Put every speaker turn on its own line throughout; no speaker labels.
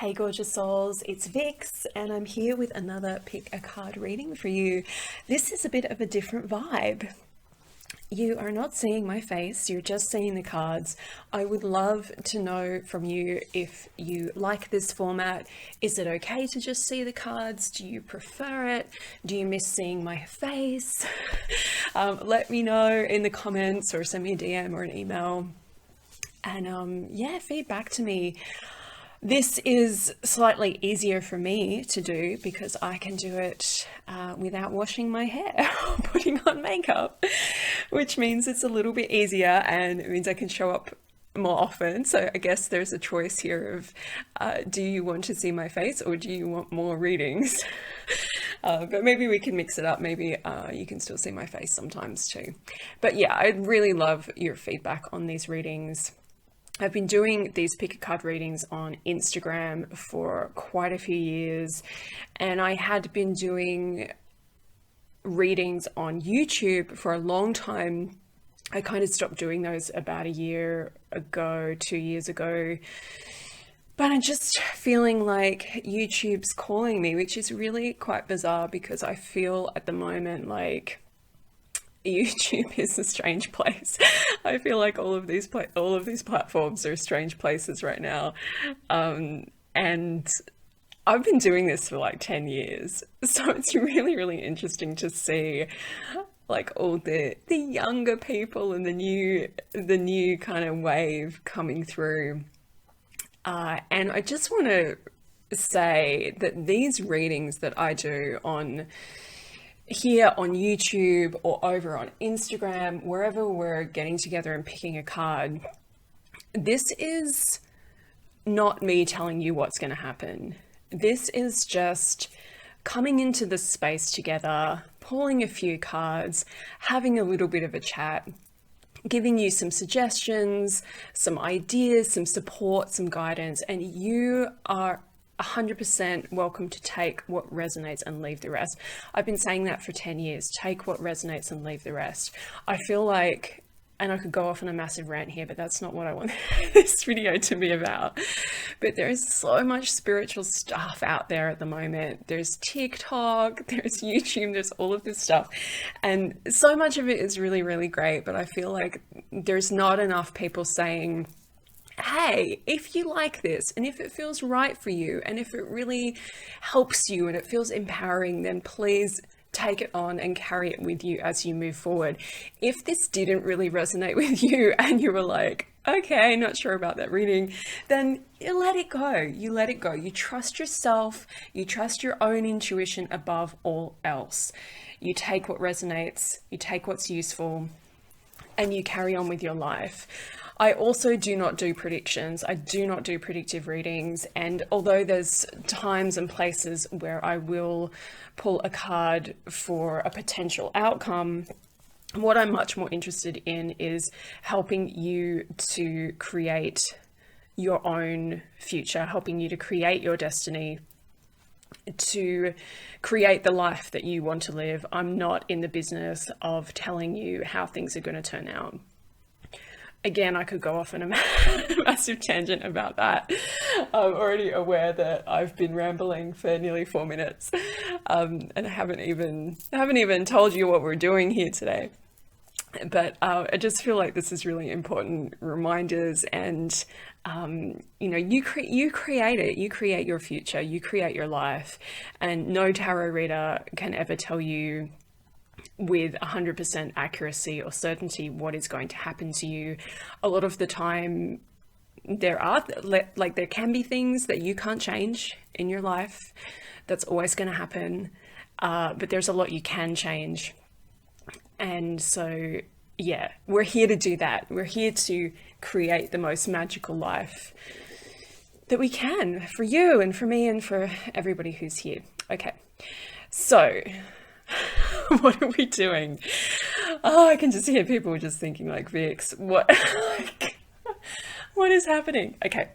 Hey gorgeous souls, it's Vix and I'm here with another pick a card reading for you. This is a bit of a different vibe. You are not seeing my face, you're just seeing the cards. I would love to know from you if you like this format. Is it okay to just see the cards? Do you prefer it? Do you miss seeing my face? Let me know in the comments or send me a DM or an email. And yeah, feedback to me. This is slightly easier for me to do because I can do it without washing my hair or putting on makeup, which means it's a little bit easier and it means I can show up more often. So I guess there's a choice here of do you want to see my face or do you want more readings? But maybe we can mix it up. Maybe you can still see my face sometimes too. But yeah, I'd really love your feedback on these readings. I've been doing these pick a card readings on Instagram for quite a few years, and I had been doing readings on YouTube for a long time. I kind of stopped doing those about a year ago, 2 years ago, but I'm just feeling like YouTube's calling me, which is really quite bizarre because I feel at the moment like YouTube is a strange place. I feel like all of these platforms are strange places right now. And I've been doing this for like 10 years. So it's really, really interesting to see like all the younger people and the new kind of wave coming through. And I just want to say that these readings that I do on here on YouTube or over on Instagram, wherever we're getting together and picking a card, this is not me telling you what's going to happen. This is just coming into the space together, pulling a few cards, having a little bit of a chat, giving you some suggestions, some ideas, some support, some guidance, and you are 100% welcome to take what resonates and leave the rest. I've been saying that for 10 years. Take what resonates and leave the rest. I feel like, and I could go off on a massive rant here, but that's not what I want this video to be about. But there is so much spiritual stuff out there at the moment. There's TikTok, there's YouTube, there's all of this stuff. And so much of it is really, really great. But I feel like there's not enough people saying, hey, if you like this and if it feels right for you and if it really helps you and it feels empowering, then please take it on and carry it with you as you move forward. If this didn't really resonate with you and you were like, okay, not sure about that reading, then you let it go. You let it go. You trust yourself. You trust your own intuition above all else. You take what resonates, you take what's useful, and you carry on with your life. I also do not do predictions. I do not do predictive readings. And although there's times and places where I will pull a card for a potential outcome, what I'm much more interested in is helping you to create your own future, helping you to create your destiny, to create the life that you want to live. I'm not in the business of telling you how things are going to turn out. Again, I could go off on a massive tangent about that. I'm already aware that I've been rambling for nearly 4 minutes, and I haven't even told you what we're doing here today. But I just feel like this is really important reminders, and you know, you create it, you create your future, you create your life, and no tarot reader can ever tell you with 100% accuracy or certainty what is going to happen to you. A lot of the time there can be things that you can't change in your life. That's always going to happen. But there's a lot you can change. And so, yeah, we're here to do that. We're here to create the most magical life that we can for you and for me and for everybody who's here. Okay, so what are we doing? Oh, I can just hear people just thinking like, Vix, what is happening? Okay,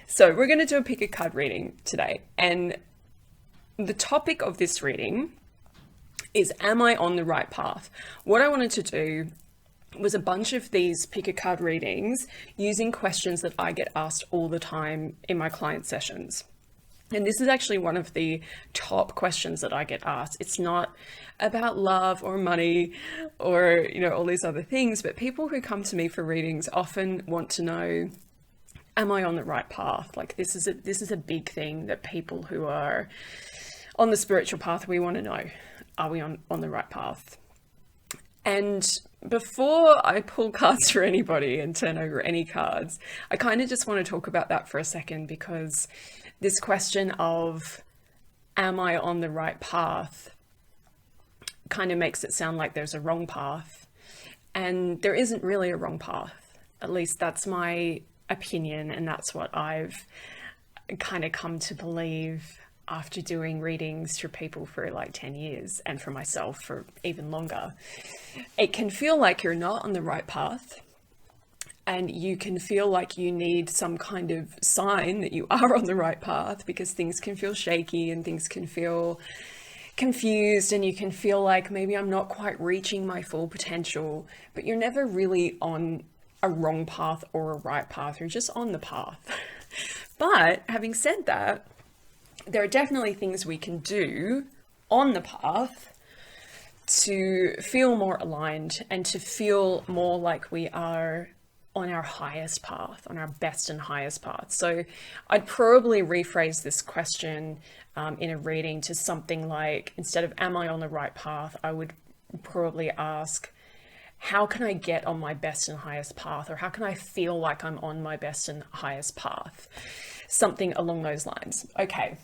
so we're going to do a pick a card reading today. And the topic of this reading is, am I on the right path? What I wanted to do was a bunch of these pick a card readings using questions that I get asked all the time in my client sessions. And this is actually one of the top questions that I get asked. It's not about love or money or, all these other things, but people who come to me for readings often want to know, am I on the right path? Like this is a big thing that people who are on the spiritual path, we want to know, are we on the right path? And before I pull cards for anybody and turn over any cards, I kind of just want to talk about that for a second, because this question of, am I on the right path, kind of makes it sound like there's a wrong path. And there isn't really a wrong path. At least that's my opinion, and that's what I've kind of come to believe after doing readings for people for like 10 years and for myself for even longer. It can feel like you're not on the right path, and you can feel like you need some kind of sign that you are on the right path, because things can feel shaky and things can feel confused, and you can feel like maybe I'm not quite reaching my full potential, but you're never really on a wrong path or a right path. You're just on the path. But having said that, there are definitely things we can do on the path to feel more aligned and to feel more like we are on our highest path, on our best and highest path. So I'd probably rephrase this question in a reading to something like, instead of am I on the right path, I would probably ask, how can I get on my best and highest path? Or how can I feel like I'm on my best and highest path? Something along those lines. Okay.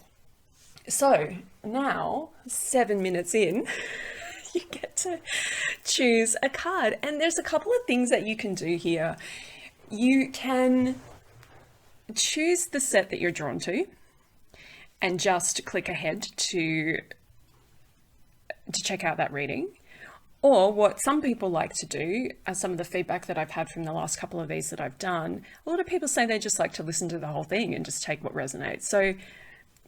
So now, 7 minutes in, you get to choose a card. And there's a couple of things that you can do here. You can choose the set that you're drawn to and just click ahead to check out that reading. Or what some people like to do, as some of the feedback that I've had from the last couple of these that I've done, a lot of people say they just like to listen to the whole thing and just take what resonates. So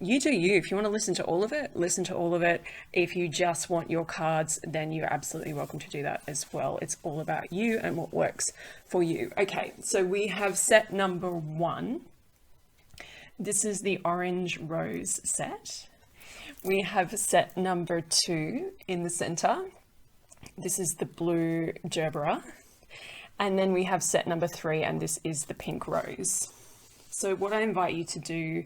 you do you. If you want to listen to all of it, listen to all of it. If you just want your cards, then you're absolutely welcome to do that as well. It's all about you and what works for you. Okay, so we have set number 1. This is the orange rose set. We have set number 2 in the center. This is the blue gerbera. And then we have set number 3, and this is the pink rose. So what I invite you to do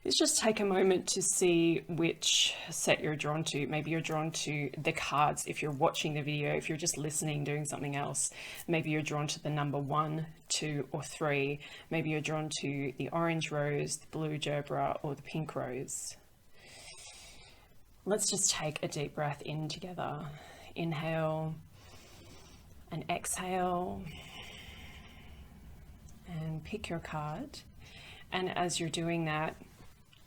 is just take a moment to see which set you're drawn to. Maybe you're drawn to the cards if you're watching the video. If you're just listening, doing something else, maybe you're drawn to the number 1, 2, or 3. Maybe you're drawn to the orange rose, the blue gerbera, or the pink rose. Let's just take a deep breath in together. Inhale and exhale, and pick your card. And as you're doing that,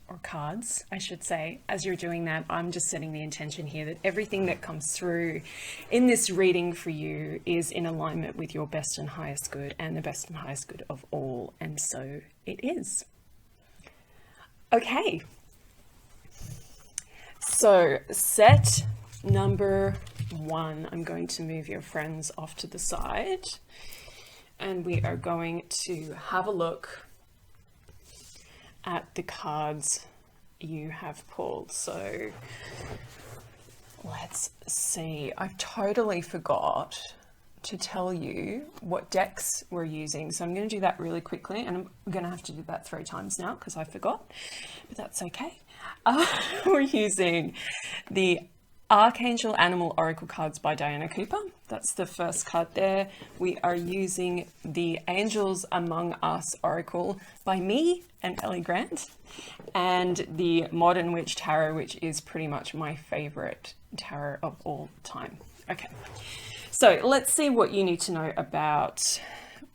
or cards, I should say, as you're doing that, I'm just setting the intention here that everything that comes through in this reading for you is in alignment with your best and highest good and the best and highest good of all. And so it is. Okay. So set number 1, I'm going to move your friends off to the side, and we are going to have a look at the cards you have pulled. So let's see. I totally forgot to tell you what decks we're using, so I'm going to do that really quickly, and I'm going to have to do that 3 times now because I forgot, but that's okay. We're using the Archangel Animal Oracle cards by Diana Cooper. That's the first card there. We are using the Angels Among Us Oracle by me and Ellie Grant, and the Modern Witch Tarot, which is pretty much my favorite tarot of all time. Okay, so let's see what you need to know about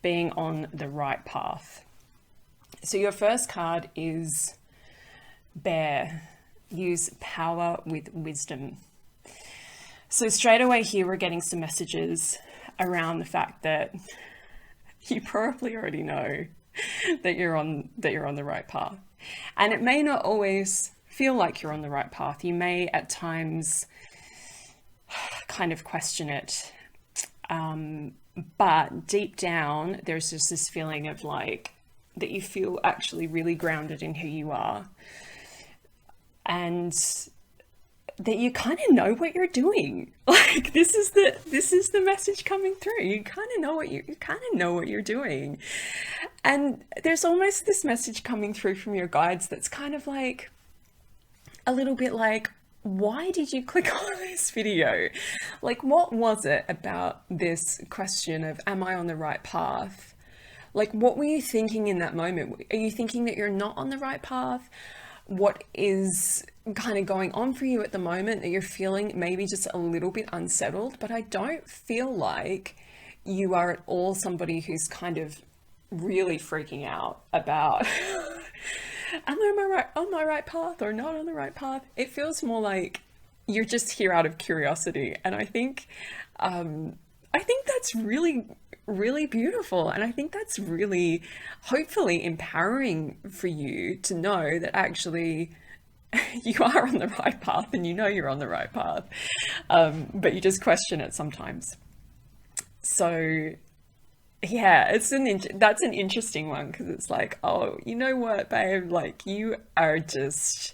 being on the right path. So your first card is Bear. Use power with wisdom. So straight away here, we're getting some messages around the fact that you probably already know that you're on the right path. And it may not always feel like you're on the right path. You may at times kind of question it. But deep down, there's just this feeling of like that you feel actually really grounded in who you are. and that you kind of know what you're doing. Like this is the message coming through. You kind of know what you're doing. And there's almost this message coming through from your guides that's kind of like a little bit like, why did you click on this video? Like, what was it about this question of, am I on the right path? Like, what were you thinking in that moment? Are you thinking that you're not on the right path? What is kind of going on for you at the moment that you're feeling maybe just a little bit unsettled? But I don't feel like you are at all somebody who's kind of really freaking out about am I on my right path or not on the right path? It feels more like you're just here out of curiosity. And I think that's really, really beautiful. And I think that's really, hopefully empowering for you to know that actually you are on the right path and you know you're on the right path. But you just question it sometimes. So yeah, that's an interesting one, because it's like, oh, you know what, babe, like you are just,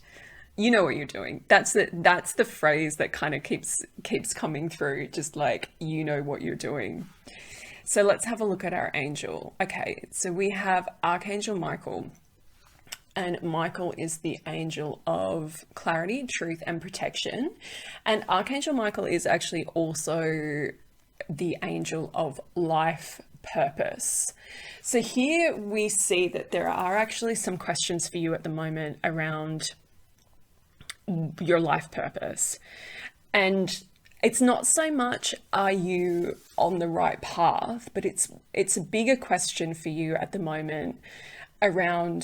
you know what you're doing. That's the phrase that kind of keeps coming through, just like, you know what you're doing. So let's have a look at our angel. Okay, so we have Archangel Michael, and Michael is the angel of clarity, truth, and protection. And Archangel Michael is actually also the angel of life purpose. So here we see that there are actually some questions for you at the moment around your life purpose. And it's not so much, are you on the right path, but it's a bigger question for you at the moment around,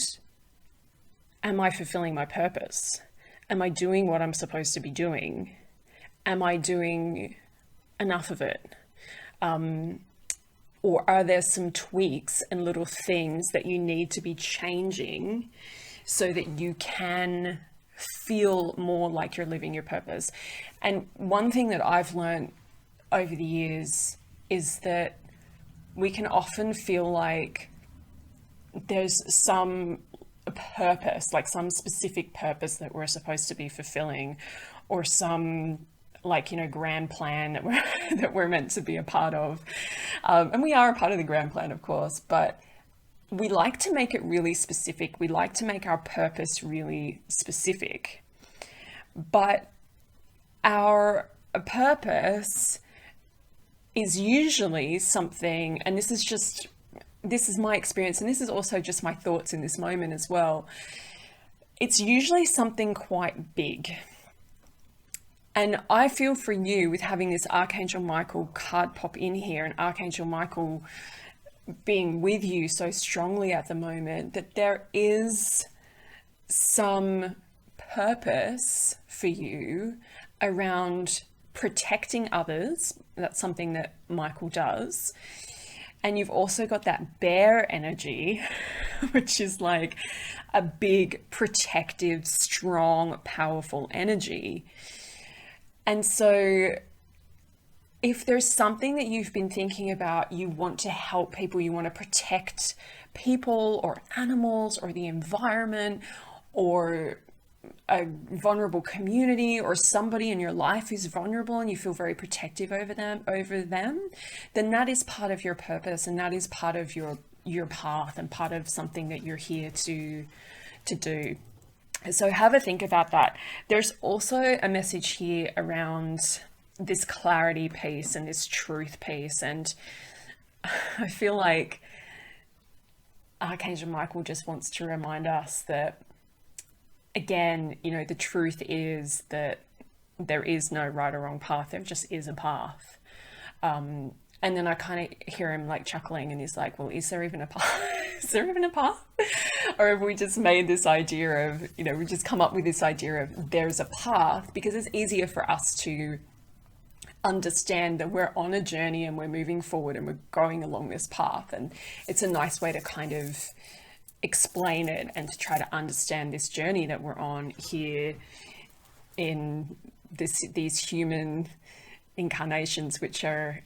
am I fulfilling my purpose? Am I doing what I'm supposed to be doing? Am I doing enough of it? Or are there some tweaks and little things that you need to be changing so that you can feel more like you're living your purpose? And one thing that I've learned over the years is that we can often feel like there's some purpose, like some specific purpose that we're supposed to be fulfilling, or some, like, you know, grand plan that we're meant to be a part of. And we are a part of the grand plan, of course, but we like to make it really specific. We like to make our purpose really specific. But our purpose is usually something, and this is my experience, and this is also just my thoughts in this moment as well. It's usually something quite big. And I feel for you, with having this Archangel Michael card pop in here, and Archangel Michael being with you so strongly at the moment, that there is some purpose for you around protecting others. That's something that Michael does. And you've also got that bear energy, which is like a big, protective, strong, powerful energy. And so if there's something that you've been thinking about, you want to help people, you want to protect people or animals or the environment or a vulnerable community, or somebody in your life who's vulnerable and you feel very protective over them, then that is part of your purpose, and that is part of your path, and part of something that you're here to do. So have a think about that. There's also a message here around this clarity piece and this truth piece. And I feel like Archangel Michael just wants to remind us that, again, you know, the truth is that there is no right or wrong path. There just is a path. And then I kind of hear him like chuckling, and he's like, well, is there even a path? Is there even a path? Or have we just made this idea of, you know, we just come up with this idea of there's a path, because it's easier for us to understand that we're on a journey and we're moving forward and we're going along this path. And it's a nice way to kind of explain it and to try to understand this journey that we're on here in these human incarnations, which are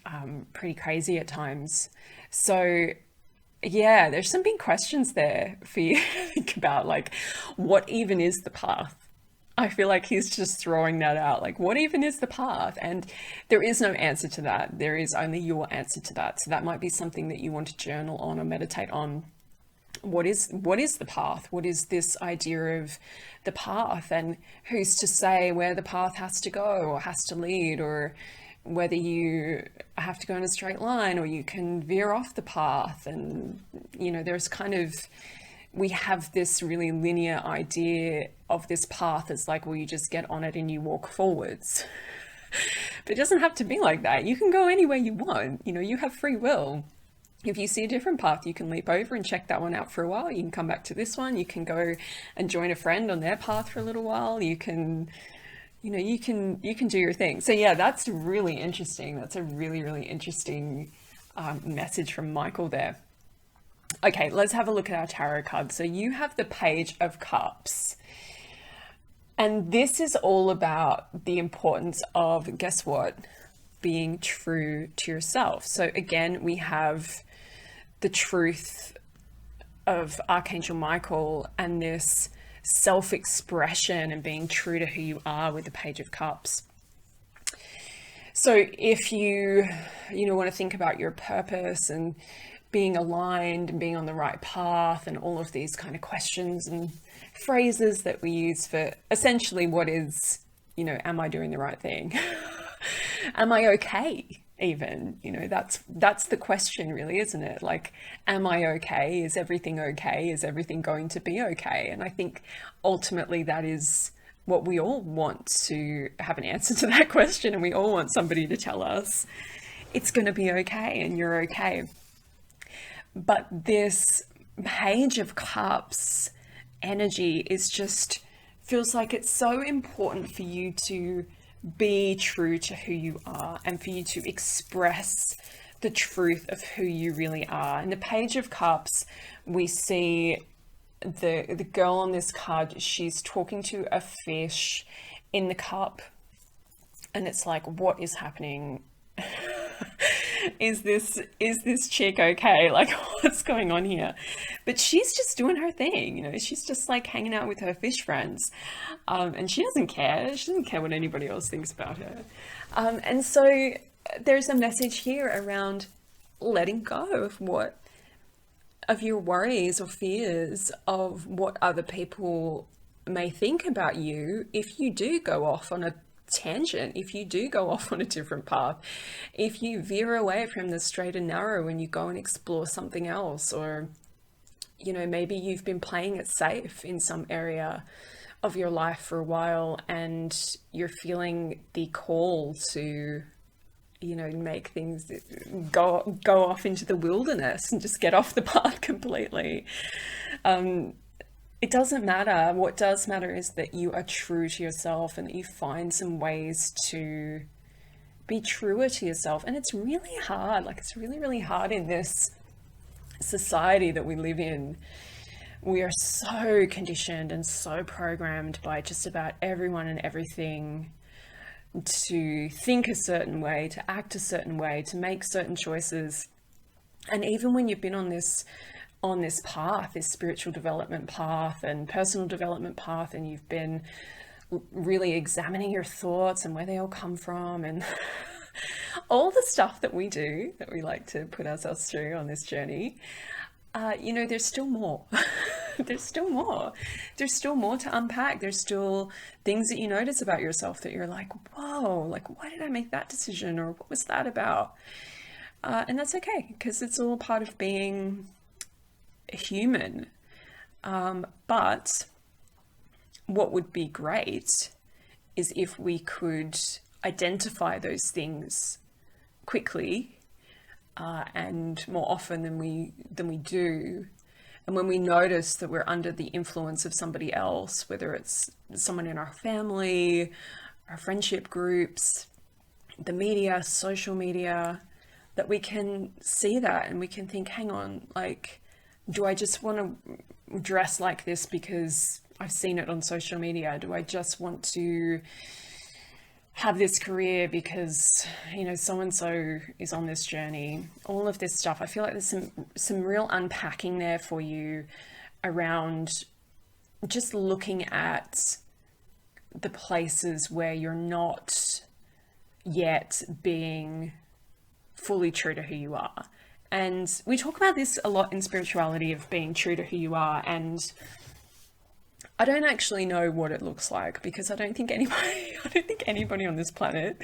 pretty crazy at times. So yeah, there's some big questions there for you to think about, like, what even is the path? I feel like he's just throwing that out. Like, what even is the path? And there is no answer to that. There is only your answer to that. So that might be something that you want to journal on or meditate on. What is the path? What is this idea of the path? And who's to say where the path has to go or has to lead, or whether you have to go in a straight line or you can veer off the path? And, you know, there's kind of, we have this really linear idea of this path as like, well, you just get on it and you walk forwards. But it doesn't have to be like that. You can go anywhere you want. You know, you have free will. If you see a different path, you can leap over and check that one out for a while. You can come back to this one. You can go and join a friend on their path for a little while. You can, you know, you can do your thing. So yeah, that's really interesting. That's a really, really interesting message from Michael there. Okay, let's have a look at our tarot cards. So you have the Page of Cups. And this is all about the importance of, guess what? Being true to yourself. So again, we have the truth of Archangel Michael and this self-expression and being true to who you are with the Page of Cups. So if you want to think about your purpose and being aligned and being on the right path and all of these kind of questions and phrases that we use for essentially what is, you know, am I doing the right thing? Am I okay? Even, you know, that's the question really, isn't it? Like, am I okay? Is everything okay? Is everything going to be okay? And I think ultimately that is what we all want, to have an answer to that question. And we all want somebody to tell us it's going to be okay and you're okay. But this Page of Cups energy is just, feels like it's so important for you to be true to who you are and for you to express the truth of who you really are. In the Page of Cups, we see the girl on this card, she's talking to a fish in the cup, and it's like, what is happening? Is this chick okay? Like, what's going on here? But she's just doing her thing, you know, she's just like hanging out with her fish friends. And she doesn't care. She doesn't care what anybody else thinks about her. And so there's a message here around letting go of your worries or fears of what other people may think about you if you do go off on a tangent, if you do go off on a different path, if you veer away from the straight and narrow and you go and explore something else, or, you know, maybe you've been playing it safe in some area of your life for a while and you're feeling the call to, you know, make things go off into the wilderness and just get off the path completely. It doesn't matter. What does matter is that you are true to yourself and that you find some ways to be truer to yourself. And it's really hard. Like, it's really, really hard in this society that we live in. We are so conditioned and so programmed by just about everyone and everything to think a certain way, to act a certain way, to make certain choices. And even when you've been on this path, this spiritual development path and personal development path, and you've been really examining your thoughts and where they all come from and all the stuff that we do, that we like to put ourselves through on this journey, you know, there's still more. There's still more. There's still more to unpack. There's still things that you notice about yourself that you're like, whoa, like, why did I make that decision? Or what was that about? And that's okay, because it's all part of being human. But what would be great is if we could identify those things quickly and more often than we do. And when we notice that we're under the influence of somebody else, whether it's someone in our family, our friendship groups, the media, social media, that we can see that and we can think, hang on, like, do I just want to dress like this because I've seen it on social media? Do I just want to have this career because, you know, so-and-so is on this journey? All of this stuff. I feel like there's some real unpacking there for you around just looking at the places where you're not yet being fully true to who you are. And we talk about this a lot in spirituality, of being true to who you are. And I don't actually know what it looks like, because I don't think anybody on this planet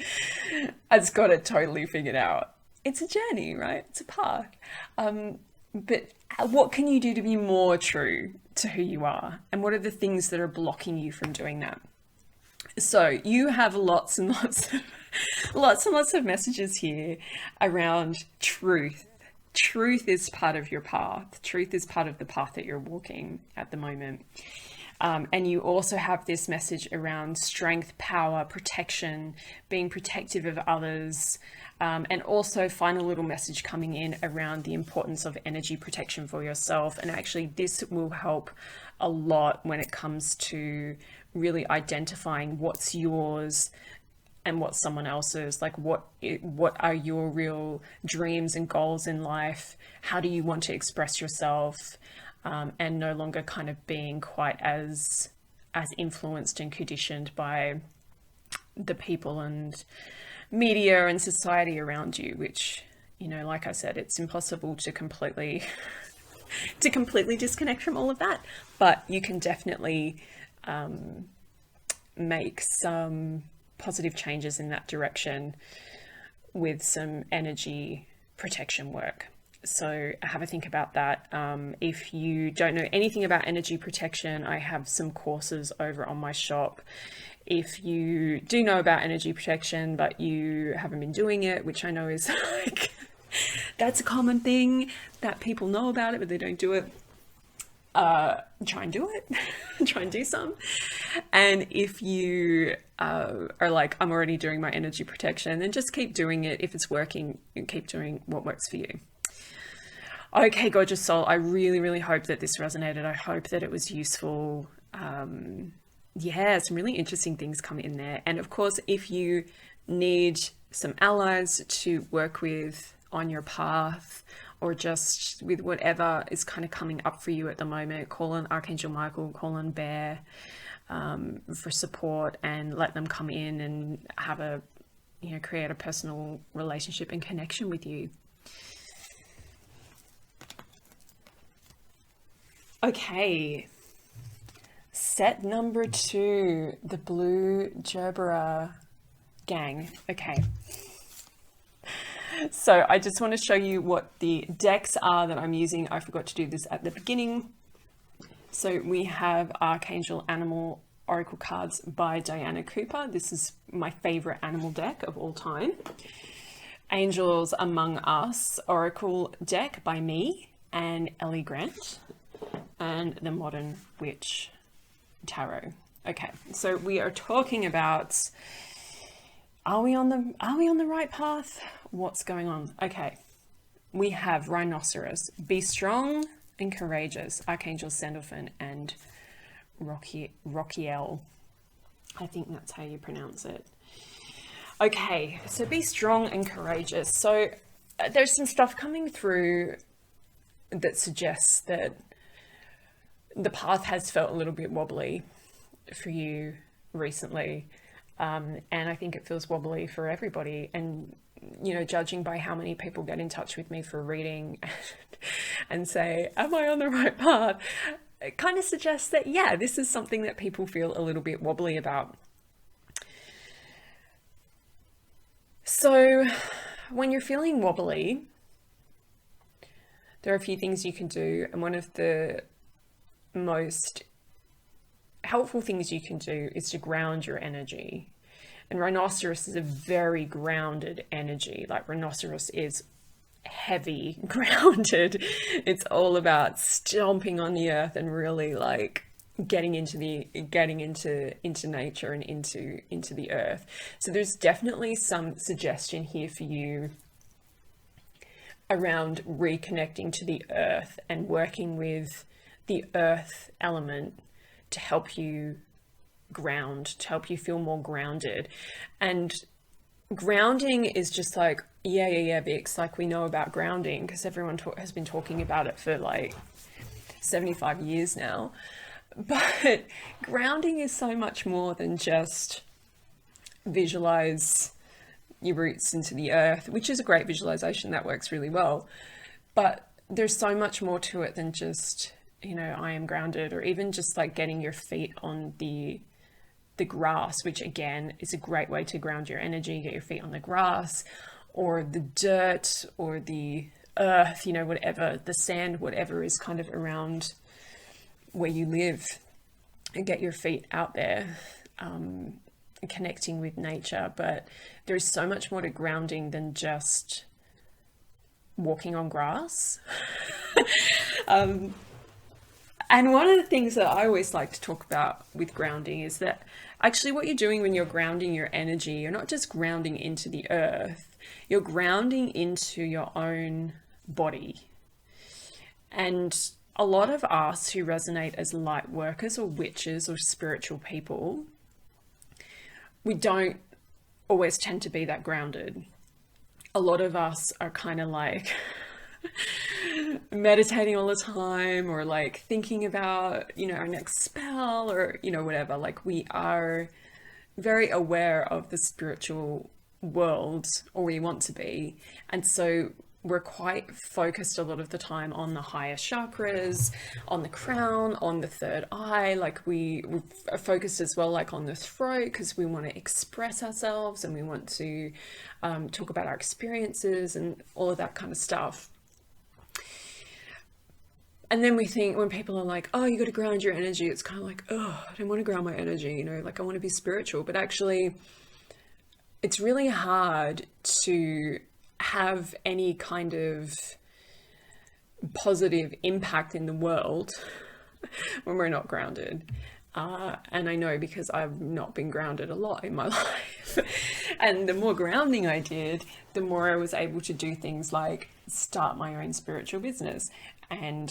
has got it totally figured out. It's a journey, right? It's a path. But what can you do to be more true to who you are? And what are the things that are blocking you from doing that? So you have lots and lots of messages here around truth. Truth is part of your path. Truth is part of the path that you're walking at the moment. And you also have this message around strength, power, protection, being protective of others, and also final little message coming in around the importance of energy protection for yourself. And actually this will help a lot when it comes to really identifying what's yours and what's someone else's. Like what are your real dreams and goals in life? How do you want to express yourself? And no longer kind of being quite as influenced and conditioned by the people and media and society around you, which, you know, like I said, it's impossible to completely disconnect from all of that, but you can definitely make some positive changes in that direction with some energy protection work. So have a think about that. If you don't know anything about energy protection, I have some courses over on my shop. If you do know about energy protection, but you haven't been doing it, which I know is like, that's a common thing, that people know about it, but they don't do it. Try and do it. Try and do some. And if you are like, I'm already doing my energy protection, then just keep doing it. If it's working, keep doing what works for you. Okay, gorgeous soul, I really, really hope that this resonated. I hope that it was useful. Yeah, some really interesting things come in there. And of course, if you need some allies to work with on your path, or just with whatever is kind of coming up for you at the moment, call on Archangel Michael, call on Bear for support, and let them come in and have a, you know, create a personal relationship and connection with you. Okay, set number 2, the Blue Gerbera gang. Okay, so I just want to show you what the decks are that I'm using. I forgot to do this at the beginning. So we have Archangel Animal Oracle cards by Diana Cooper. This is my favorite animal deck of all time. Angels Among Us Oracle deck by me and Ellie Grant, and the Modern Witch Tarot. Okay, so we are talking about, are we on the right path? What's going on? Okay, we have Rhinoceros, be strong and courageous, Archangel Sandalphon and Rokiel. I think that's how you pronounce it. Okay, so be strong and courageous. So there's some stuff coming through that suggests that the path has felt a little bit wobbly for you recently. And I think it feels wobbly for everybody. And, you know, judging by how many people get in touch with me for reading and say, am I on the right path? It kind of suggests that, yeah, this is something that people feel a little bit wobbly about. So when you're feeling wobbly, there are a few things you can do. And one of the most helpful things you can do is to ground your energy. And Rhinoceros is a very grounded energy. Like, Rhinoceros is heavy, grounded. It's all about stomping on the earth and really like getting into nature and into the earth. So there's definitely some suggestion here for you around reconnecting to the earth and working with the earth element to help you ground, to help you feel more grounded. And grounding is just like, yeah, Vix, like, we know about grounding because everyone has been talking about it for like 75 years now. But grounding is so much more than just visualize your roots into the earth, which is a great visualization that works really well. But there's so much more to it than just, I am grounded, or even just like getting your feet on the grass, which again is a great way to ground your energy. Get your feet on the grass or the dirt or the earth, whatever, the sand, whatever is kind of around where you live, and get your feet out there, connecting with nature. But there's so much more to grounding than just walking on grass. And one of the things that I always like to talk about with grounding is that actually what you're doing when you're grounding your energy, you're not just grounding into the earth, you're grounding into your own body. And a lot of us who resonate as light workers or witches or spiritual people, we don't always tend to be that grounded. A lot of us are kind of like meditating all the time, or like thinking about, our next spell, or, whatever. Like, we are very aware of the spiritual world, or we want to be. And so we're quite focused a lot of the time on the higher chakras, on the crown, on the third eye. Like, we're focused as well, like on the throat, because we want to express ourselves and we want to talk about our experiences and all of that kind of stuff. And then we think, when people are like, oh, you got to ground your energy, it's kind of like, oh, I don't want to ground my energy, like I want to be spiritual. But actually, it's really hard to have any kind of positive impact in the world when we're not grounded. And I know, because I've not been grounded a lot in my life. And the more grounding I did, the more I was able to do things like start my own spiritual business and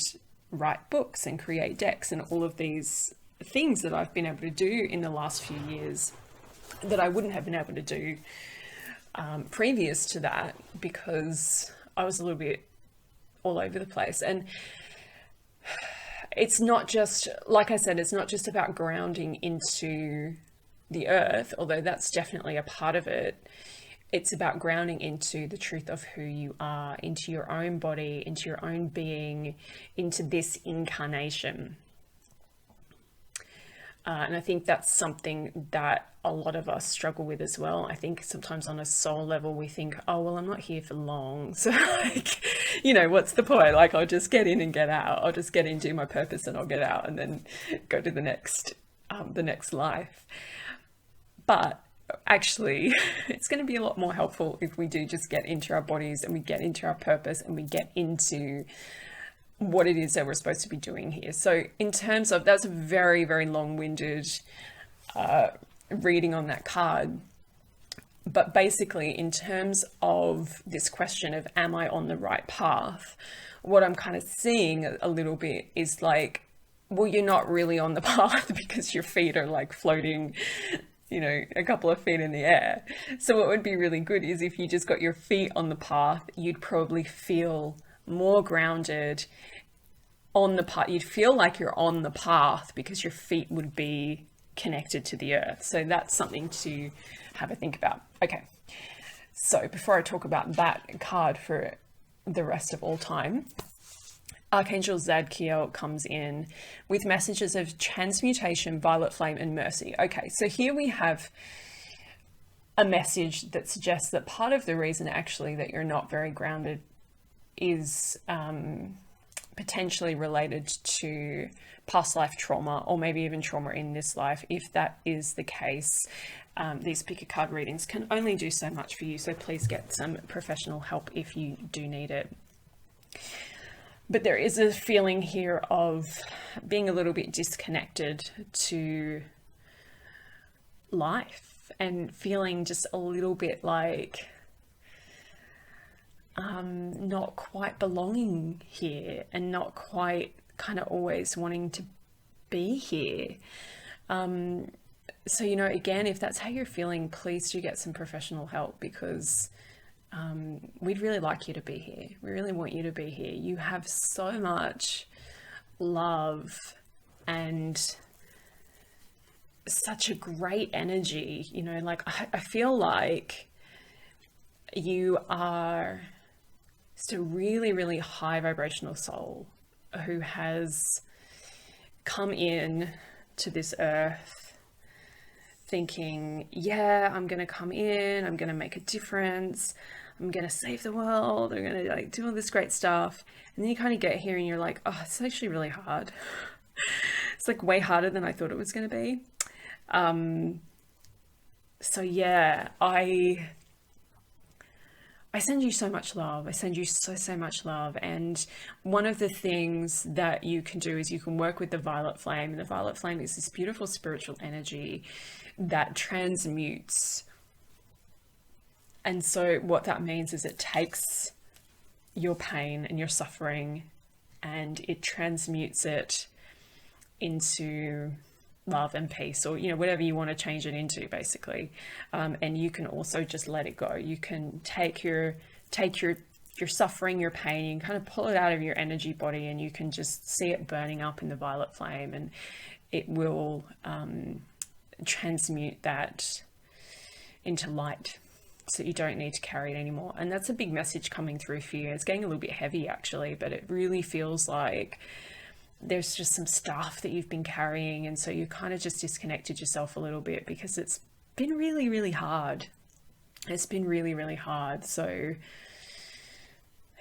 write books and create decks and all of these things that I've been able to do in the last few years that I wouldn't have been able to do previous to that, because I was a little bit all over the place. And it's not just, like I said, it's not just about grounding into the earth, although that's definitely a part of it. It's about grounding into the truth of who you are, into your own body, into your own being, into this incarnation. And I think that's something that a lot of us struggle with as well. I think sometimes on a soul level, we think, oh, well, I'm not here for long. So like, what's the point? Like, I'll just get in and get out. I'll just get in, do my purpose, and I'll get out and then go to the next life. But actually, it's going to be a lot more helpful if we do just get into our bodies and we get into our purpose and we get into what it is that we're supposed to be doing here. So in terms of, that's a very, very long-winded reading on that card. But basically, in terms of this question of, am I on the right path? What I'm kind of seeing a little bit is like, well, you're not really on the path because your feet are like floating, a couple of feet in the air. So what would be really good is if you just got your feet on the path, you'd probably feel more grounded on the path. You'd feel like you're on the path because your feet would be connected to the earth. So that's something to have a think about. Okay, so before I talk about that card for the rest of all time, Archangel Zadkiel comes in with messages of transmutation, violet flame, and mercy. Okay, so here we have a message that suggests that part of the reason actually that you're not very grounded is potentially related to past life trauma, or maybe even trauma in this life. If that is the case, these pick a card readings can only do so much for you, so please get some professional help if you do need it. But there is a feeling here of being a little bit disconnected to life and feeling just a little bit like not quite belonging here, and not quite kind of always wanting to be here. So, again, if that's how you're feeling, please do get some professional help, because we'd really like you to be here. We really want you to be here. You have so much love and such a great energy, you know, like I feel like you are just a really, really high vibrational soul who has come in to this earth thinking, yeah, I'm going to come in, I'm going to make a difference, I'm going to save the world, I'm going to like do all this great stuff. And then you kind of get here and you're like, oh, it's actually really hard. It's like way harder than I thought it was going to be. So yeah, I send you so much love. I send you so much love. And one of the things that you can do is you can work with the violet flame. And the violet flame is this beautiful spiritual energy that transmutes. And so what that means is it takes your pain and your suffering and it transmutes it into love and peace, or, you know, whatever you want to change it into, basically. And you can also just let it go. You can take your suffering, your pain, you can kind of pull it out of your energy body, and you can just see it burning up in the violet flame, and it will transmute that into light, so you don't need to carry it anymore. And that's a big message coming through for you. It's getting a little bit heavy, actually, but it really feels like there's just some stuff that you've been carrying, and so you kind of just disconnected yourself a little bit because it's been really, really hard. It's been really, really hard. So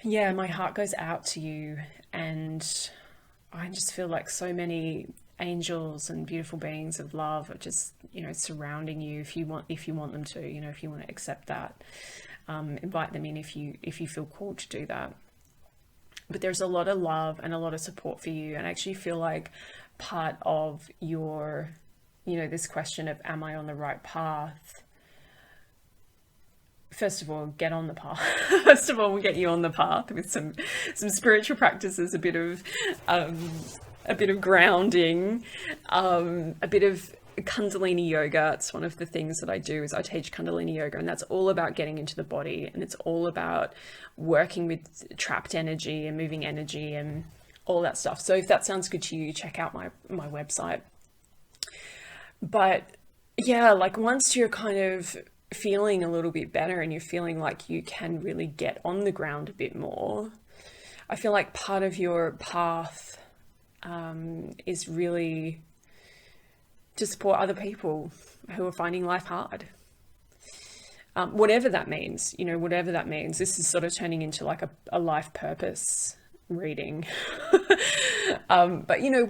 yeah, my heart goes out to you, and I just feel like so many angels and beautiful beings of love are just, you know, surrounding you if you want them to, you know, if you want to accept that. Invite them in if you feel called to do that. But there's a lot of love and a lot of support for you. And I actually feel like part of your, you know, this question of, am I on the right path? First of all, get on the path. First of all, we'll get you on the path with some spiritual practices, a bit of grounding, a bit of Kundalini yoga. It's one of the things that I do, is I teach Kundalini yoga, and that's all about getting into the body, and it's all about working with trapped energy and moving energy and all that stuff. So if that sounds good to you, check out my website. But yeah, like once you're kind of feeling a little bit better and you're feeling like you can really get on the ground a bit more, I feel like part of your path is really to support other people who are finding life hard. Whatever that means, you know, whatever that means. This is sort of turning into like a life purpose reading. But you know,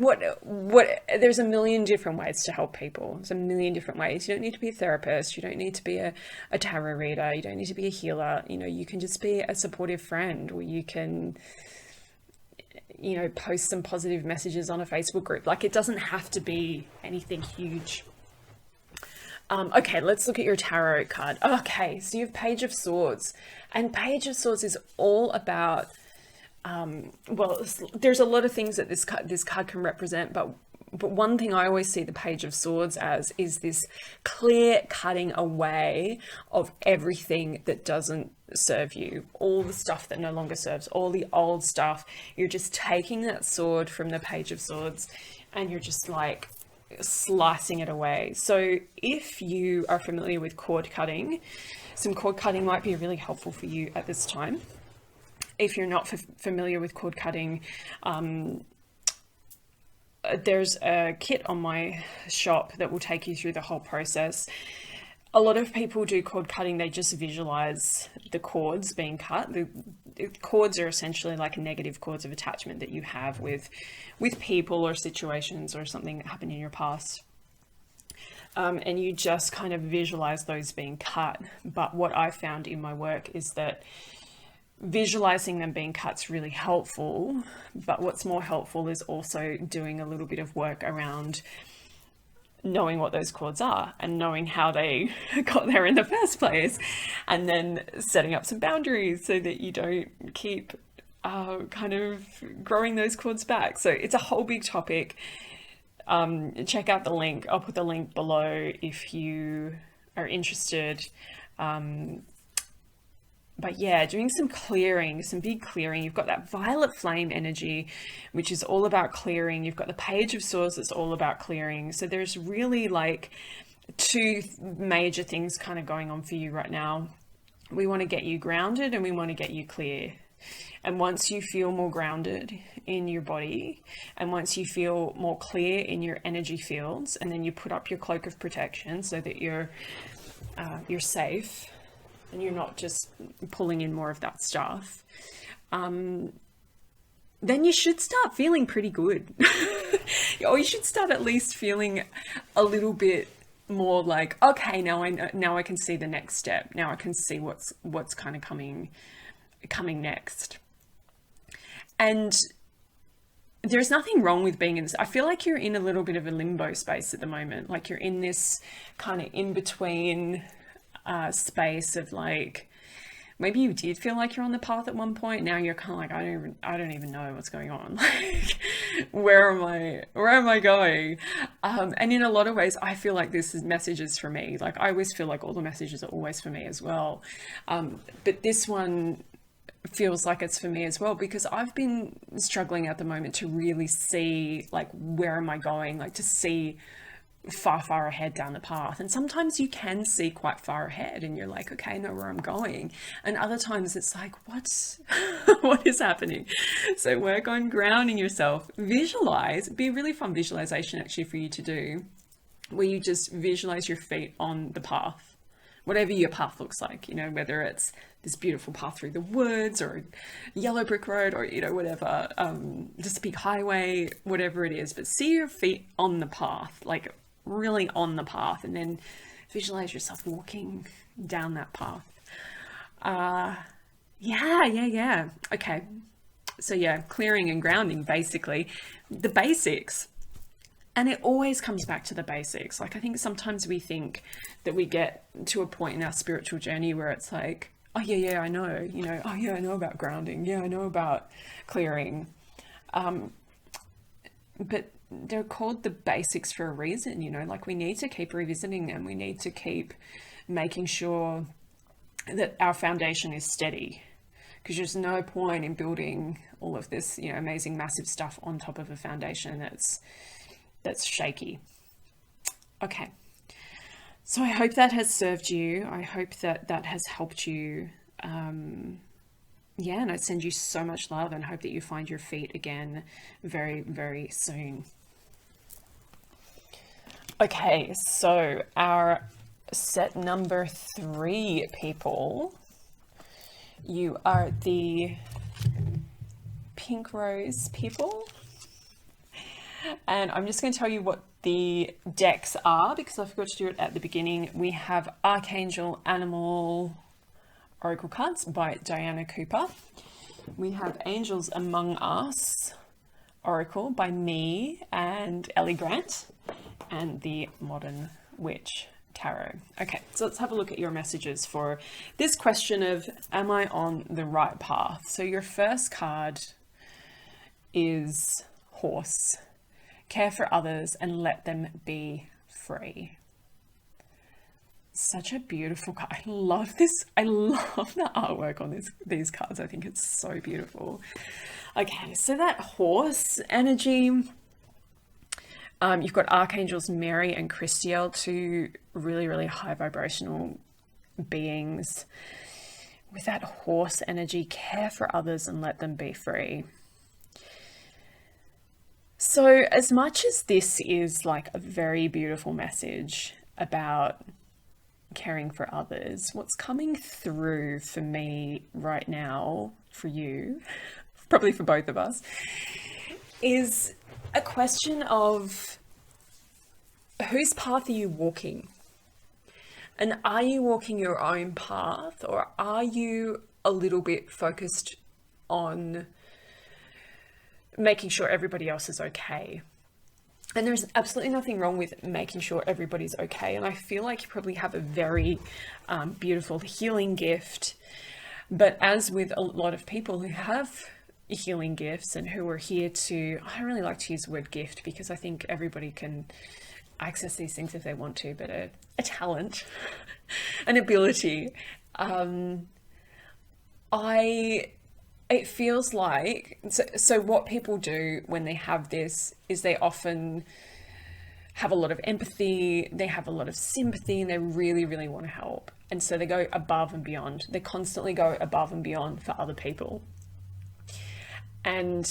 there's a million different ways to help people. There's a million different ways. You don't need to be a therapist. You don't need to be a tarot reader. You don't need to be a healer. You know, you can just be a supportive friend, or you can, you know, post some positive messages on a Facebook group. Like, it doesn't have to be anything huge. Okay, let's look at your tarot card. Okay, so you have Page of Swords, and Page of Swords is all about, well, there's a lot of things that this card can represent, but one thing I always see the Page of Swords as is this clear cutting away of everything that doesn't serve you, all the stuff that no longer serves, all the old stuff. You're just taking that sword from the Page of Swords and you're just like slicing it away. So if you are familiar with cord cutting, some cord cutting might be really helpful for you at this time. If you're not familiar with cord cutting, there's a kit on my shop that will take you through the whole process. A lot of people do cord cutting, they just visualize the cords being cut. The cords are essentially like negative cords of attachment that you have with people or situations or something that happened in your past. And you just kind of visualize those being cut. But what I found in my work is that visualizing them being cut's really helpful, but what's more helpful is also doing a little bit of work around knowing what those cords are and knowing how they got there in the first place, and then setting up some boundaries so that you don't keep kind of growing those cords back. So it's a whole big topic. Check out the link. I'll put the link below if you are interested. but yeah, doing some clearing, some big clearing. You've got that violet flame energy, which is all about clearing. You've got the Page of Swords that's all about clearing. So there's really like two major things kind of going on for you right now. We want to get you grounded and we want to get you clear. And once you feel more grounded in your body, and once you feel more clear in your energy fields, and then you put up your cloak of protection so that you're safe and you're not just pulling in more of that stuff, then you should start feeling pretty good. Or you should start at least feeling a little bit more like, okay, now I know, now I can see the next step. Now I can see what's kind of coming next. And there's nothing wrong with being in this. I feel like you're in a little bit of a limbo space at the moment. Like you're in this kind of in between space of like, maybe you did feel like you're on the path at one point. Now you're kind of like, I don't even know what's going on. Like, where am I going? And in a lot of ways, I feel like this is messages for me. Like I always feel like all the messages are always for me as well. But this one feels like it's for me as well, because I've been struggling at the moment to really see like, where am I going? Like to see far ahead down the path. And sometimes you can see quite far ahead and you're like, okay, I know where I'm going. And other times it's like, what is happening? So work on grounding yourself. Visualize. It'd be a really fun visualization actually for you to do, where you just visualize your feet on the path, whatever your path looks like, you know, whether it's this beautiful path through the woods or a yellow brick road or, you know, whatever, just a big highway, whatever it is, but see your feet on the path, like really on the path, and then visualize yourself walking down that path. Yeah. Okay. So yeah, clearing and grounding, basically the basics. And it always comes back to the basics. Like I think sometimes we think that we get to a point in our spiritual journey where it's like, oh yeah, I know, you know, oh yeah, I know about grounding. Yeah, I know about clearing. But they're called the basics for a reason, you know, like we need to keep revisiting them. We need to keep making sure that our foundation is steady, because there's no point in building all of this, you know, amazing, massive stuff on top of a foundation that's shaky. Okay. So I hope that has served you. I hope that that has helped you. Yeah, and I send you so much love and hope that you find your feet again very, very soon. Okay, so our set number 3 people, you are the Pink Rose people. And I'm just going to tell you what the decks are, because I forgot to do it at the beginning. We have Archangel Animal Oracle cards by Diana Cooper. We have Angels Among Us Oracle by me and Ellie Grant, and the Modern Witch Tarot. Okay, so let's have a look at your messages for this question of, am I on the right path? So your first card is Horse. Care for others and let them be free. Such a beautiful card. I love this. I love the artwork on these cards. I think it's so beautiful. Okay, so that horse energy, you've got Archangels Mary and Christiel, two really, really high vibrational beings. With that horse energy, care for others and let them be free. So as much as this is like a very beautiful message about caring for others, what's coming through for me right now, for you, probably for both of us, is a question of whose path are you walking? And are you walking your own path, or are you a little bit focused on making sure everybody else is okay? And there's absolutely nothing wrong with making sure everybody's okay. And I feel like you probably have a very beautiful healing gift. But as with a lot of people who have healing gifts and who are here to, I don't really like to use the word gift because I think everybody can access these things if they want to, but a talent, an ability, it feels like, so what people do when they have this is they often have a lot of empathy, they have a lot of sympathy, and they really, really want to help. And so they go above and beyond. They constantly go above and beyond for other people. And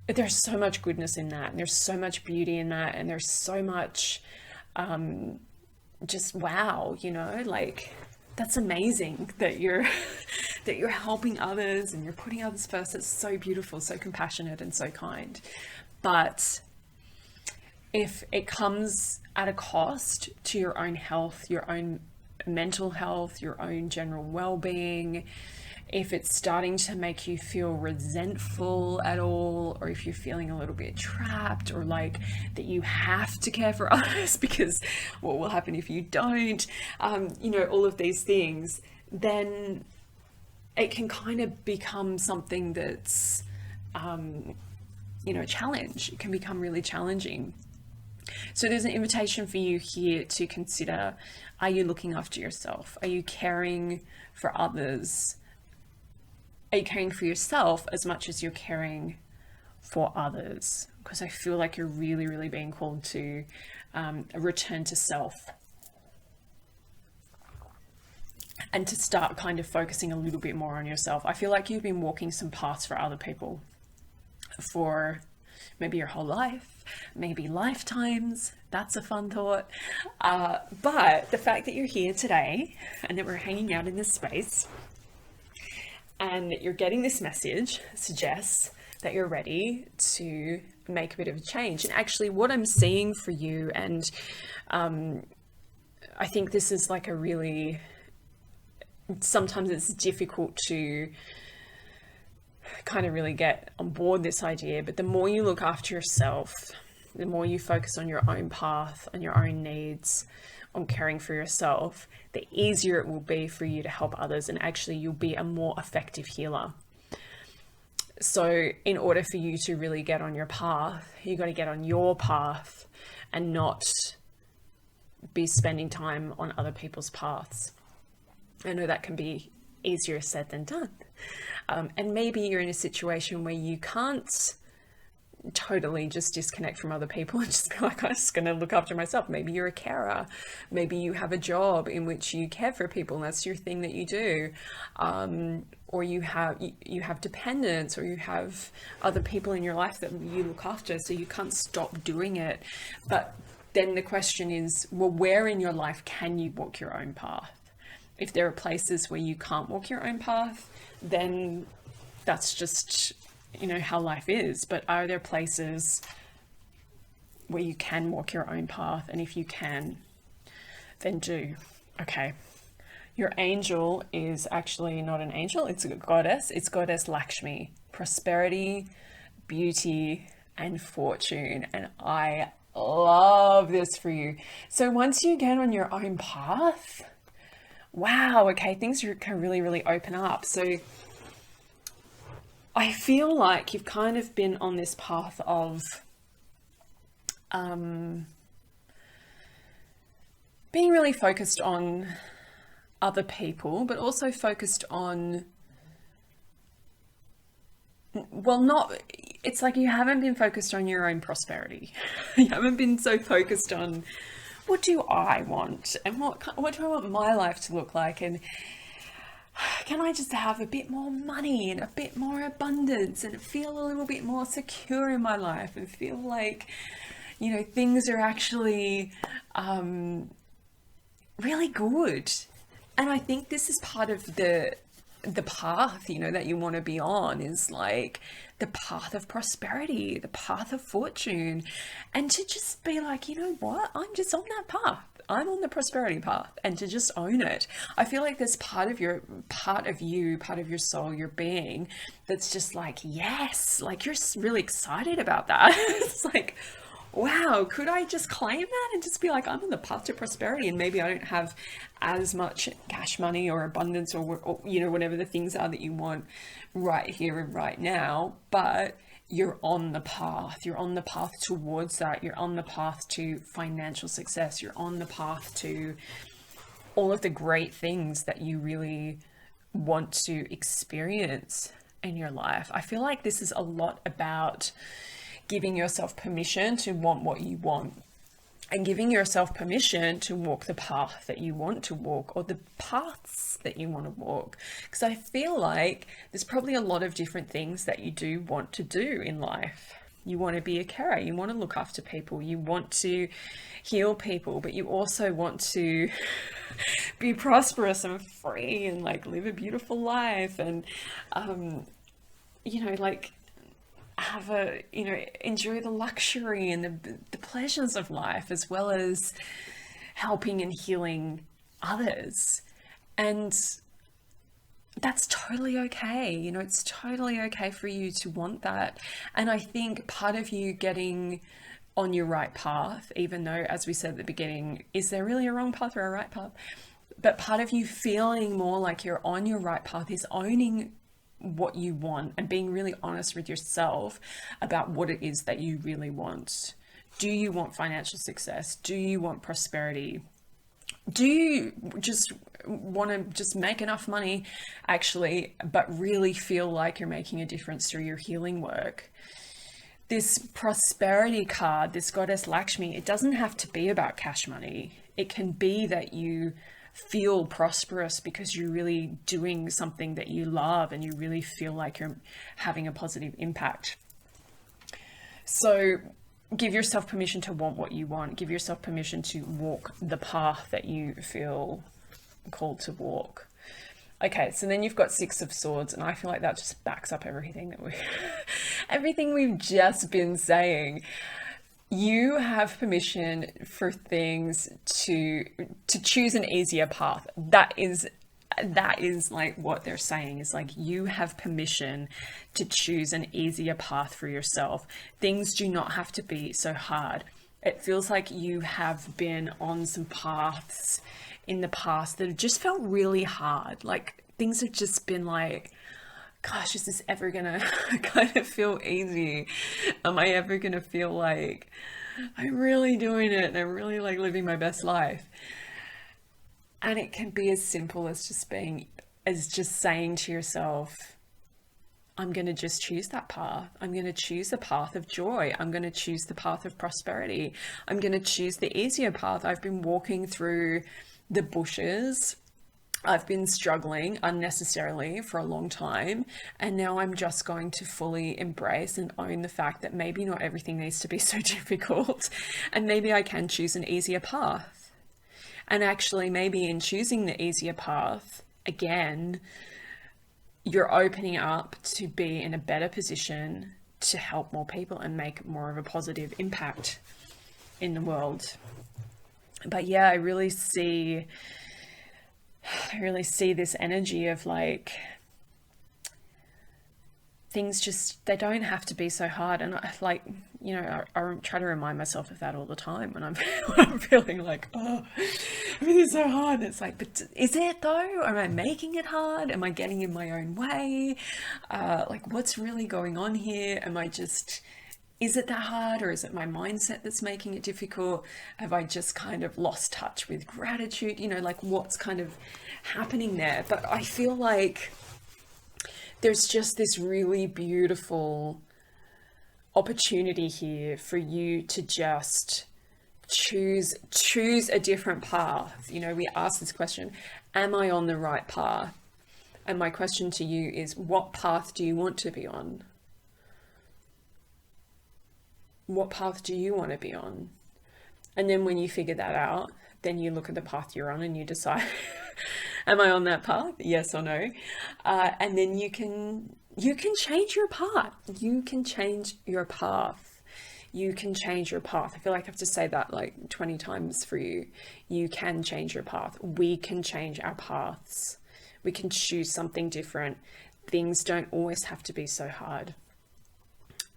there's so much goodness in that, and there's so much beauty in that, and there's so much just wow, you know, like that's amazing that you're that you're helping others and you're putting others first. It's so beautiful, so compassionate and so kind. But if it comes at a cost to your own health, your own mental health, your own general well-being, if it's starting to make you feel resentful at all, or if you're feeling a little bit trapped, or like that you have to care for others because what will happen if you don't, you know, all of these things, then it can kind of become something that's, you know, a challenge. It can become really challenging. So there's an invitation for you here to consider, are you looking after yourself? Are you caring for others? Are you caring for yourself as much as you're caring for others? Because I feel like you're really, really being called to a return to self, and to start kind of focusing a little bit more on yourself. I feel like you've been walking some paths for other people for maybe your whole life, maybe lifetimes. That's a fun thought. But the fact that you're here today and that we're hanging out in this space and that you're getting this message suggests that you're ready to make a bit of a change. And actually what I'm seeing for you, and I think this is like a really, sometimes it's difficult to kind of really get on board this idea, but the more you look after yourself, the more you focus on your own path, on your own needs, on caring for yourself, the easier it will be for you to help others, and actually you'll be a more effective healer. So in order for you to really get on your path, you got to get on your path and not be spending time on other people's paths. I know that can be easier said than done. And maybe you're in a situation where you can't totally just disconnect from other people and just be like, I'm just going to look after myself. Maybe you're a carer. Maybe you have a job in which you care for people and that's your thing that you do. Or you have dependents, or you have other people in your life that you look after, so you can't stop doing it. But then the question is, well, where in your life can you walk your own path? If there are places where you can't walk your own path, then that's just, you know, how life is. But are there places where you can walk your own path? And if you can, then do. Okay. Your angel is actually not an angel, it's a goddess. It's goddess Lakshmi, prosperity, beauty, and fortune. And I love this for you. So once you get on your own path, wow, okay, things can really, really open up. So I feel like you've kind of been on this path of being really focused on other people, but also focused on, well, not, it's like you haven't been focused on your own prosperity. You haven't been so focused on, what do I want? And what do I want my life to look like? And can I just have a bit more money and a bit more abundance and feel a little bit more secure in my life and feel like, you know, things are actually really good. And I think this is part of the path, you know, that you want to be on, is like the path of prosperity, the path of fortune, and to just be like, you know what, I'm just on that path. I'm on the prosperity path, and to just own it. I feel like there's part of you, part of your soul, your being, that's just like, yes, like you're really excited about that. It's like, wow, could I just claim that and just be like, I'm on the path to prosperity, and maybe I don't have as much cash money or abundance or you know, whatever the things are that you want right here and right now, but you're on the path. You're on the path towards that. You're on the path to financial success. You're on the path to all of the great things that you really want to experience in your life. I feel like this is a lot about giving yourself permission to want what you want, and giving yourself permission to walk the path that you want to walk, or the paths that you want to walk. Because I feel like there's probably a lot of different things that you do want to do in life. You want to be a carer, you want to look after people, you want to heal people, but you also want to be prosperous and free and like live a beautiful life, and like have a, enjoy the luxury and the pleasures of life, as well as helping and healing others. And that's totally okay. It's totally okay for you to want that. And I think part of you getting on your right path, even though, as we said at the beginning, is there really a wrong path or a right path? But part of you feeling more like you're on your right path is owning what you want and being really honest with yourself about what it is that you really want. Do you want financial success? Do you want prosperity? Do you just want to just make enough money, actually, but really feel like you're making a difference through your healing work? This prosperity card, this goddess Lakshmi, it doesn't have to be about cash money. It can be that you feel prosperous because you're really doing something that you love and you really feel like you're having a positive impact. So give yourself permission to want what you want. Give yourself permission to walk the path that you feel called to walk. Okay, so then you've got Six of Swords, and I feel like that just backs up everything that everything we've just been saying. You have permission for things to choose an easier path. That is like what they're saying, is like you have permission to choose an easier path for yourself. Things do not have to be so hard. It feels like you have been on some paths in the past that have just felt really hard. Like things have just been like, gosh, is this ever gonna kind of feel easy? Am I ever gonna feel like I'm really doing it and I'm really like living my best life? And it can be as simple as just saying to yourself, I'm going to just choose that path. I'm going to choose the path of joy. I'm going to choose the path of prosperity. I'm going to choose the easier path. I've been walking through the bushes. I've been struggling unnecessarily for a long time, and now I'm just going to fully embrace and own the fact that maybe not everything needs to be so difficult, and maybe I can choose an easier path. And actually, maybe in choosing the easier path, again, you're opening up to be in a better position to help more people and make more of a positive impact in the world. But yeah, I really see this energy of like, things just, they don't have to be so hard. And I try to remind myself of that all the time when I'm feeling like, oh, everything's so hard. It's like, but is it though? Am I making it hard? Am I getting in my own way? Like, what's really going on here? Is it that hard, or is it my mindset that's making it difficult? Have I just kind of lost touch with gratitude? Like what's kind of happening there? But I feel like there's just this really beautiful opportunity here for you to just choose a different path. We ask this question, am I on the right path? And my question to you is, what path do you want to be on? What path do you want to be on? And then when you figure that out, then you look at the path you're on and you decide, am I on that path? Yes or no? And then you can change your path. You can change your path. You can change your path. I feel like I have to say that like 20 times for you. You can change your path. We can change our paths. We can choose something different. Things don't always have to be so hard.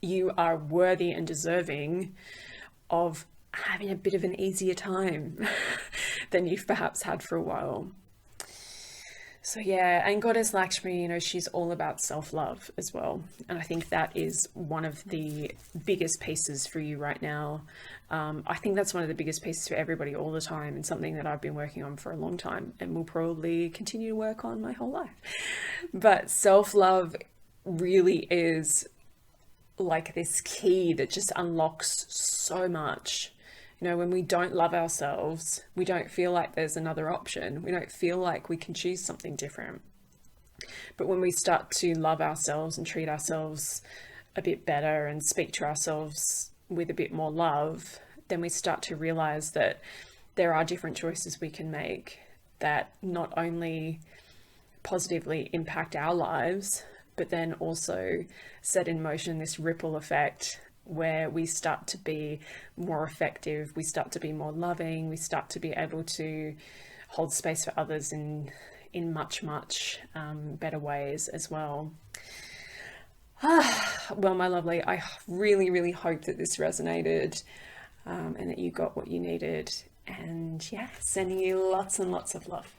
You are worthy and deserving of having a bit of an easier time than you've perhaps had for a while. So yeah, and Goddess Lakshmi, you know, she's all about self-love as well. And I think that is one of the biggest pieces for you right now. I think that's one of the biggest pieces for everybody all the time, and something that I've been working on for a long time and will probably continue to work on my whole life. But self-love really is like this key that just unlocks so much. You know, when we don't love ourselves, we don't feel like there's another option. We don't feel like we can choose something different. But when we start to love ourselves and treat ourselves a bit better and speak to ourselves with a bit more love, then we start to realize that there are different choices we can make that not only positively impact our lives, but then also set in motion this ripple effect where we start to be more effective, we start to be more loving, we start to be able to hold space for others in much better ways as well. Well, my lovely, I really hope that this resonated, and that you got what you needed. And yeah, sending you lots and lots of love.